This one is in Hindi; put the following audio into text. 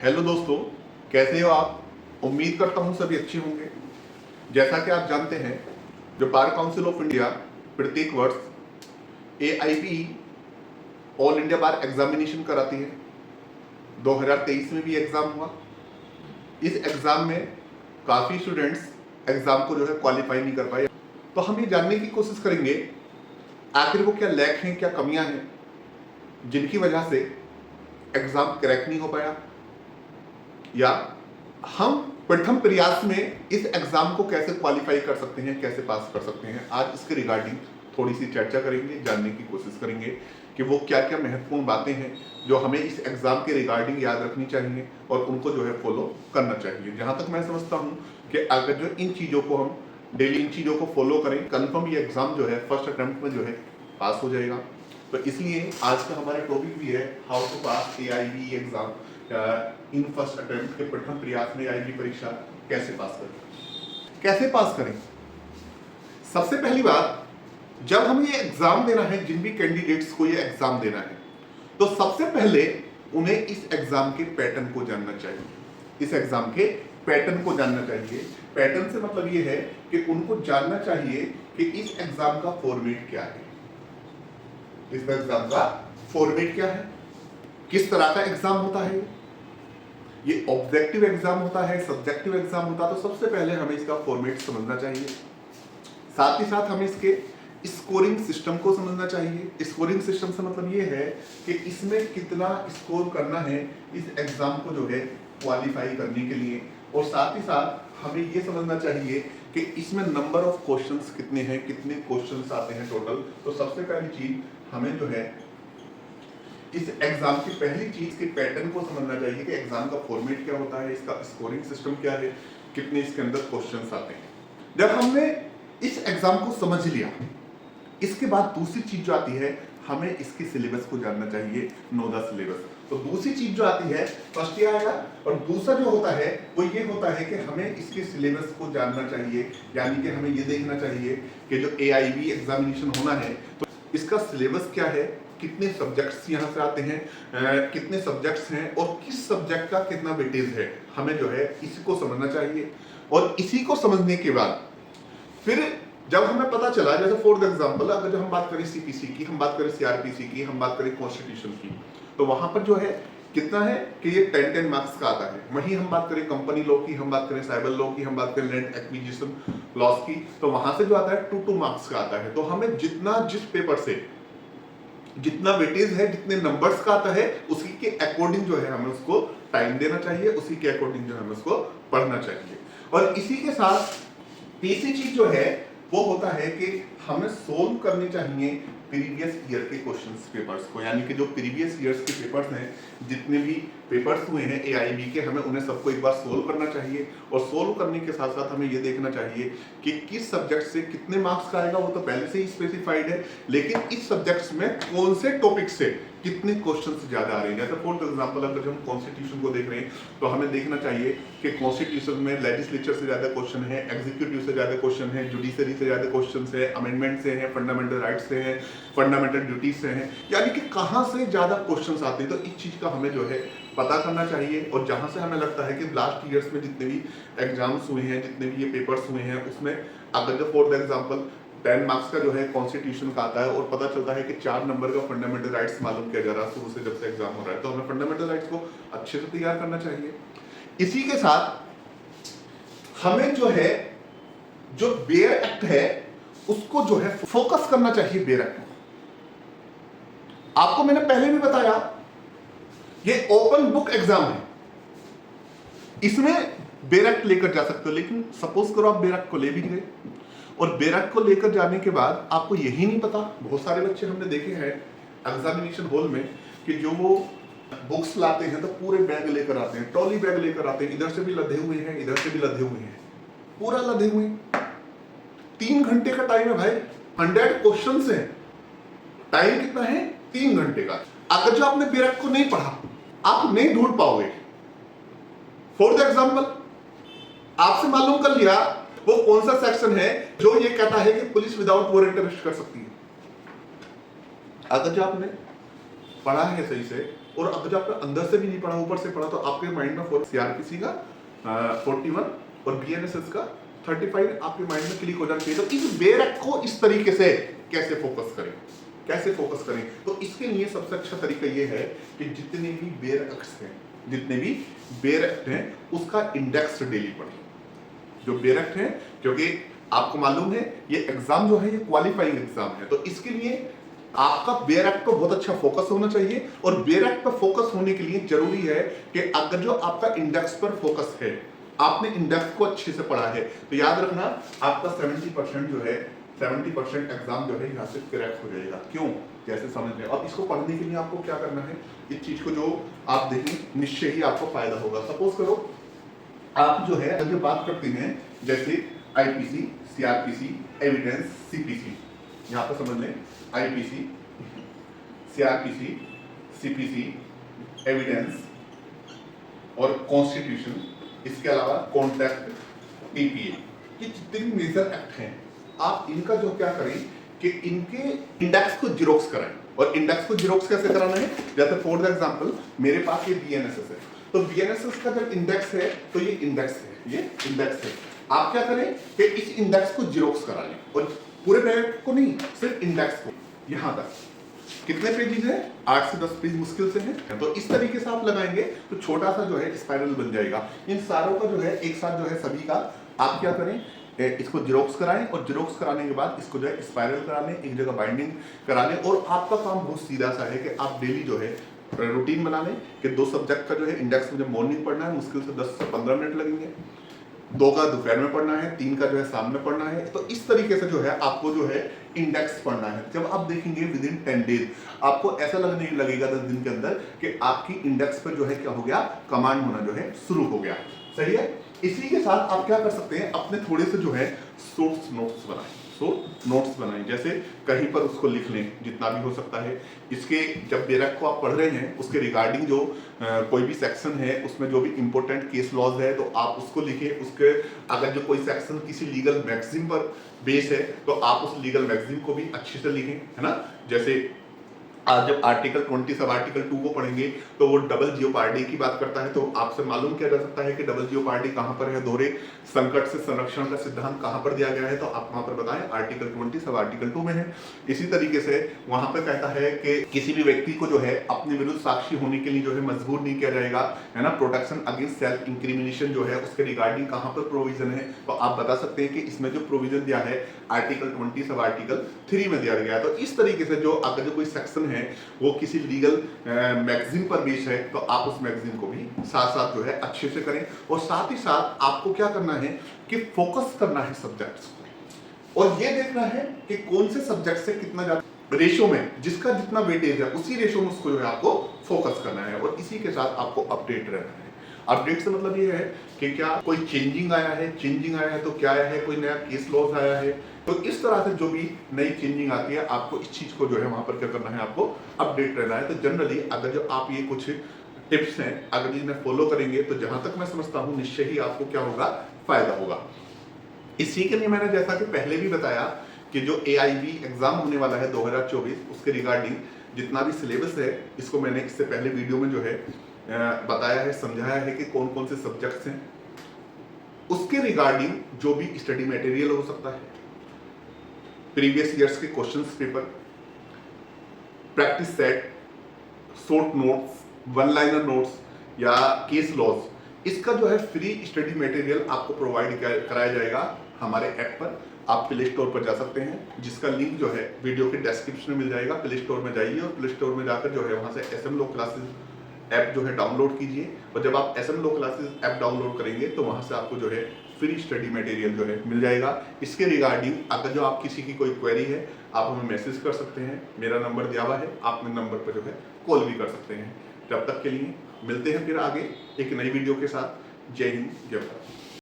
हेलो दोस्तों, कैसे हो आप। उम्मीद करता हूँ सभी अच्छे होंगे। जैसा कि आप जानते हैं, जो बार काउंसिल ऑफ इंडिया प्रत्येक वर्ष AIB ऑल इंडिया बार एग्जामिनेशन कराती है। 2023 में भी एग्जाम हुआ। इस एग्जाम में काफ़ी स्टूडेंट्स एग्जाम को जो है क्वालिफाई नहीं कर पाए। तो हम ये जानने की कोशिश करेंगे आखिर वो क्या लैक हैं, क्या कमियां हैं जिनकी वजह से एग्जाम क्रैक नहीं हो पाया, या हम प्रथम प्रयास में इस एग्जाम को कैसे क्वालिफाई कर सकते हैं, कैसे पास कर सकते हैं। आज इसके रिगार्डिंग थोड़ी सी चर्चा करेंगे, जानने की कोशिश करेंगे कि वो क्या क्या महत्वपूर्ण बातें हैं जो हमें इस एग्जाम के रिगार्डिंग याद रखनी चाहिए और उनको जो है फॉलो करना चाहिए। जहां तक मैं समझता हूं कि अगर जो इन चीज़ों को हम डेली इन चीज़ों को फॉलो करें, कन्फर्म ये एग्जाम जो है फर्स्ट अटेम्प्ट में जो है पास हो जाएगा। तो इसलिए आज का हमारा टॉपिक भी है how to pass AIB exam in first attempt के प्रथम प्रयास में AIB परीक्षा कैसे पास करें। कैसे पास करें? सबसे पहली बात, जब हम ये एग्जाम देना है, जिन भी कैंडिडेट्स को ये एग्जाम देना है, तो सबसे पहले उन्हें इस एग्जाम के पैटर्न को जानना चाहिए। इस एग्जाम के पैटर्न को जानना चाहिए। पैटर्न से मतलब ये है कि उनको जानना चाहिए कि इस एग्जाम का फॉर्मेट क्या है। इस एग्जाम का फॉर्मेट क्या है, किस तरह का एग्जाम होता है, ये ऑब्जेक्टिव एग्जाम होता है, सब्जेक्टिव एग्जाम होता है। तो सबसे पहले हमें इसका फॉर्मेट समझना चाहिए। साथ ही साथ हमें इसके स्कोरिंग सिस्टम को समझना चाहिए। स्कोरिंग सिस्टम से मतलब ये है कि इसमें कितना स्कोर करना है इस एग्जाम को जो है क्वालिफाई करने के लिए। और साथ ही साथ हमें ये समझना चाहिए कि इसमें नंबर ऑफ क्वेश्चंस कितने हैं, कितने क्वेश्चंस आते हैं टोटल। तो सबसे पहली चीज हमें जो है इस एग्जाम की पहली चीज के पैटर्न को समझना चाहिए कि एग्जाम का फॉर्मेट क्या होता है, इसका स्कोरिंग सिस्टम क्या है, कितने इसके अंदर क्वेश्चंस आते हैं। जब हमने इस एग्जाम को समझ लिया, इसके बाद दूसरी चीज जो आती है, हमें इसके सिलेबस को जानना चाहिए, 9-10 सिलेबस। तो दूसरी चीज जो आती है, फर्स्ट ये आएगा। और दूसरा जो होता है वो ये होता है कि हमें इसके सिलेबस को जानना चाहिए, यानी कि हमें ये देखना चाहिए कि जो AIB एग्जामिनेशन होना है तो इसका सिलेबस क्या है, कितने सब्जेक्ट्स यहाँ से आते हैं, कितने सब्जेक्ट्स हैं और किस सब्जेक्ट का कितना वेटेज है, हमें जो है इसी को समझना चाहिए। और इसी को समझने के बाद फिर जब हमें पता चला, जैसे फॉर एग्जाम्पल अगर जब हम बात करें CPC की, हम बात करें CRPC की, हम बात करें कॉन्स्टिट्यूशन की, तो वहां पर जो है कितना है कि ये 10-10 मार्क्स का आता है। वहीं हम बात करें कंपनी लॉ की, हम बात करें साइबर लॉ की, हम बात करें लैंड एक्विजिशन लॉस की, तो वहां से जो आता है 2-2 मार्क्स का आता है। तो हमें जितना जिस पेपर से जितना वेटेज है, जितने नंबर्स का आता है, उसी के अकॉर्डिंग जो है हमें उसको टाइम देना चाहिए, उसी के अकॉर्डिंग जो है हमें उसको पढ़ना चाहिए। और इसी के साथ तीसरी चीज जो है वो होता है कि हमें सोल्व करने चाहिए प्रीवियस ईयर के क्वेश्चंस पेपर्स को, यानी कि जो प्रीवियस ईयर्स के पेपर्स हैं, जितने भी पेपर्स हुए हैं AIB के, हमें उन्हें सबको एक बार सोल्व करना चाहिए। और सोल्व करने के साथ साथ हमें ये देखना चाहिए कि किस सब्जेक्ट से कितने मार्क्स का आएगा, वो तो पहले से ही स्पेसिफाइड है, लेकिन इस सब्जेक्ट्स में कौन से टॉपिक से कितने क्वेश्चंस ज्यादा आ रहे हैं। जैसे फॉर एग्जांपल अगर हम कॉन्स्टिट्यूशन को देख रहे हैं तो हमें देखना चाहिए कि कॉन्स्टिट्यूशन में लेजिस्लेचर से ज्यादा क्वेश्चन है, एग्जीक्यूटिव से ज्यादा क्वेश्चन है, जुडिशरी से ज्यादा क्वेश्चन है, अमेंडमेंट से है, फंडामेंटल राइट्स से है, फंडामेंटल ड्यूटीज से हैं, यानी कि कहां से ज्यादा क्वेश्चंस आते हैं। तो इस चीज का हमें जो है पता करना चाहिए। और जहां से हमें लगता है कि लास्ट ईयर्स में जितने भी एग्जाम्स हुए हैं, जितने भी ये पेपर्स हुए हैं, उसमें अगर जो फॉर एग्जांपल 10 मार्क्स का जो है कॉन्स्टिट्यूशन का आता है और पता चलता है कि 4 नंबर का फंडामेंटल राइट्स मालूम किया जा रहा है शुरू से, जब से एग्जाम हो रहा है, तो हमें फंडामेंटल राइट्स को अच्छे से तैयार करना चाहिए। इसी के साथ हमें जो है जो बेयर एक्ट है उसको जो है फोकस करना चाहिए। बेयर एक्ट आपको मैंने पहले भी बताया, ये ओपन बुक एग्जाम है, इसमें बेयर एक्ट लेकर जा सकते हो। लेकिन सपोज करो आप बेयर एक्ट को ले भी गए और बेयर एक्ट को लेकर जाने के बाद आपको यही नहीं पता, बहुत सारे बच्चे हमने देखे हैं एग्जामिनेशन हॉल में कि जो वो बुक्स लाते हैं तो पूरे बैग लेकर आते हैं, ट्रॉली बैग लेकर आते हैं, इधर से भी लदे हुए हैं, इधर से भी लदे हुए हैं, पूरा लदे हुए हैं। 3 घंटे का टाइम है भाई, 100 क्वेश्चंस हैं, टाइम कितना है? 3 घंटे का। अगर जो आपने बेयर एक्ट को नहीं पढ़ा, आप नहीं ढूंढ पाओगे। फॉर एग्जाम्पल आपसे मालूम कर लिया वो कौन सा सेक्शन है जो ये कहता है कि पुलिस विदाउट वारंट अरेस्ट कर सकती है। अगर जो आपने पढ़ा है सही से और अगर जो आपका अंदर से भी नहीं पढ़ा ऊपर से पढ़ा तो आपके माइंड में सीआरपीसी का 41 और बीएनएसएस का 35 आपके माइंड में क्लिक हो जाना चाहिए। तो इस बेरक को इस तरीके से कैसे फोकस करें, कैसे फोकस करें, तो इसके लिए सबसे अच्छा तरीका ये है कि जितने भी बेरक हैं उसका इंडेक्स डेली पढ़ें। जो बेरक हैं, क्योंकि आपको मालूम है ये एग्जाम जो है ये क्वालिफाइंग एग्जाम है, तो इसके लिए आपका बेरक पर बहुत अच्छा फोकस होना चाहिए। और बेरक पर फोकस होने के लिए जरूरी है कि अगर जो आपका इंडेक्स पर फोकस है, आपने इंडेक्स को अच्छे से पढ़ा है, तो याद रखना आपका 70% जो है 70% एग्जाम जो है यहाँ से क्रैक हो जाएगा। क्यों, कैसे समझ रहे हैं। और इसको पढ़ने के लिए आपको क्या करना है, इस चीज को जो आप देखें निश्चय ही आपको फायदा होगा। सपोज करो आप जो है जो बात करते हैं जैसे आईपीसी, सीआरपीसी, एविडेंस, सीपीसी, यहाँ पर समझ लें आईपीसी, सीआरपीसी, सीपीसी, एविडेंस और कॉन्स्टिट्यूशन, इसके अलावा कॉन्ट्रैक्ट, टीपीए, ये जितने भी मेजर एक्ट हैं आप इनका जो क्या करें कि इनके इंडेक्स को जीरोक्स कराएं। और इंडेक्स को जीरोक्स कैसे कराना है, जैसे फॉर एग्जांपल मेरे पास ये बीएनएसएस है, तो बीएनएसएस का जब इंडेक्स है तो ये इंडेक्स है, ये इंडेक्स है। आप क्या करें कि इस इंडेक्स को जीरोक्स करा लें, और पूरे पेज को नहीं, सिर्फ इंडेक्स को। यहां तक कितने पेजेस हैं, 8 से 10 पेज मुश्किल से हैं। तो इस तरीके से आप लगाएंगे तो छोटा सा जो है स्पाइरल बन जाएगा। इन सारों का जो है एक साथ जो है सभी का आप क्या करें, इसको जीरोक्स कराएं, और जीरोक्स कराने के बाद इसको जो है स्पाइरल करा लें, एक जगह बाइंडिंग करा लें। और आपका काम बहुत सीधा सा है कि आप डेली जो है रूटीन बना लें कि 2 सब्जेक्ट का जो है इंडेक्स मुझे मॉर्निंग पढ़ना है, मुश्किल से 10 से 15 मिनट लगेंगे, 2 का दोपहर में पढ़ना है, 3 का जो है शाम में पढ़ना है। तो इस तरीके से जो है आपको जो है इंडेक्स पढ़ना है। जब आप देखेंगे विद इन 10 डेज आपको ऐसा लगने लगेगा 10 दिन के अंदर कि आपकी इंडेक्स पर जो है क्या हो गया, कमांड होना जो है शुरू हो गया। सही है। इसी के साथ आप क्या कर सकते हैं, अपने थोड़े से जो है सोर्स नोट्स बनाएं। सोर्स नोट्स बनाएं, जैसे कहीं पर उसको लिख लें जितना भी हो सकता है। इसके जब बेरक को आप पढ़ रहे हैं उसके रिगार्डिंग जो कोई भी सेक्शन है उसमें जो भी इंपॉर्टेंट केस लॉज है तो आप उसको लिखें। उसके अगर जो कोई सेक्शन किसी लीगल मैगजीन पर बेस है तो आप उस लीगल मैगजीन को भी अच्छे से लिखें, है ना। जैसे आज जब आर्टिकल 20 सब आर्टिकल 2 को पढ़ेंगे तो वो डबल जियोपार्डी की बात करता है, तो आपसे मालूम किया जा सकता है कि डबल जियोपार्डी कहां पर है, दोहरे संकट से संरक्षण का सिद्धांत कहां पर दिया गया है, तो आप वहां पर बताएं आर्टिकल 20 सब आर्टिकल 2 में है। इसी तरीके से वहां पर कहता है कि किसी भी व्यक्ति को जो है अपने विरुद्ध साक्षी होने के लिए जो है मजबूर नहीं किया जाएगा, है ना। प्रोटेक्शन अगेंस्ट सेल्फ इंक्रिमिनेशन जो है उसके रिगार्डिंग कहां पर प्रोविजन है, तो आप बता सकते हैं कि इसमें जो प्रोविजन दिया है आर्टिकल 20 सब आर्टिकल 3 में दिया गया है। तो इस तरीके से जो अगर जो कोई सेक्शन है वो किसी लीगल मैगजीन पर बेस है तो आप उस मैगजीन को भी साथ साथ जो है अच्छे से करें। और साथ ही साथ आपको क्या करना है कि फोकस करना है सब्जेक्ट्स को, और ये देखना है कि कौन से सब्जेक्ट से कितना ज्यादा रेशियो में, जिसका जितना वेटेज है उसी रेशियो में उसको जो है आपको फोकस करना है। और इसी के साथ आपको अपडेट रहना है। अपडेट से मतलब ये है कि क्या कोई चेंजिंग आया है तो क्या आया है, कोई नया केस लॉज आया है, तो इस तरह से जो भी नई चेंजिंग आती है आपको इस चीज को जो है वहां पर क्या करना है, आपको अपडेट रहना है। तो जनरली अगर जो आप ये कुछ टिप्स हैं अगर इन्हें फॉलो करेंगे तो जहां तक मैं समझता हूं निश्चय ही आपको क्या होगा, फायदा होगा। इसी के लिए मैंने जैसा कि पहले भी बताया कि जो AIB एग्जाम होने वाला है 2024 उसके रिगार्डिंग जितना भी सिलेबस है इसको मैंने इससे पहले वीडियो में जो है बताया है, समझाया है कि कौन कौन से सब्जेक्ट्स हैं। उसके रिगार्डिंग जो भी स्टडी मटेरियल हो सकता है, प्रीवियस ईयर्स के questions paper, practice set, short notes, one liner notes या केस लॉज, इसका जो है फ्री स्टडी मटेरियल आपको प्रोवाइड कराया जाएगा हमारे ऐप पर। आप प्ले स्टोर पर जा सकते हैं जिसका लिंक जो है वीडियो के डिस्क्रिप्शन में मिल जाएगा। प्ले स्टोर में जाइए और प्ले स्टोर में जाकर जो है वहां से SM लो क्लासेस ऐप जो है डाउनलोड कीजिए। और जब आप SM लो क्लासेस ऐप डाउनलोड करेंगे तो वहां से आपको जो है फ्री स्टडी मटेरियल जो है मिल जाएगा। इसके रिगार्डिंग अगर जो आप किसी की कोई क्वेरी है आप हमें मैसेज कर सकते हैं, मेरा नंबर दिया हुआ है, आप मेरे नंबर पर जो है कॉल भी कर सकते हैं। तब तक के लिए मिलते हैं फिर आगे एक नई वीडियो के साथ। जय हिंद, जय भारत।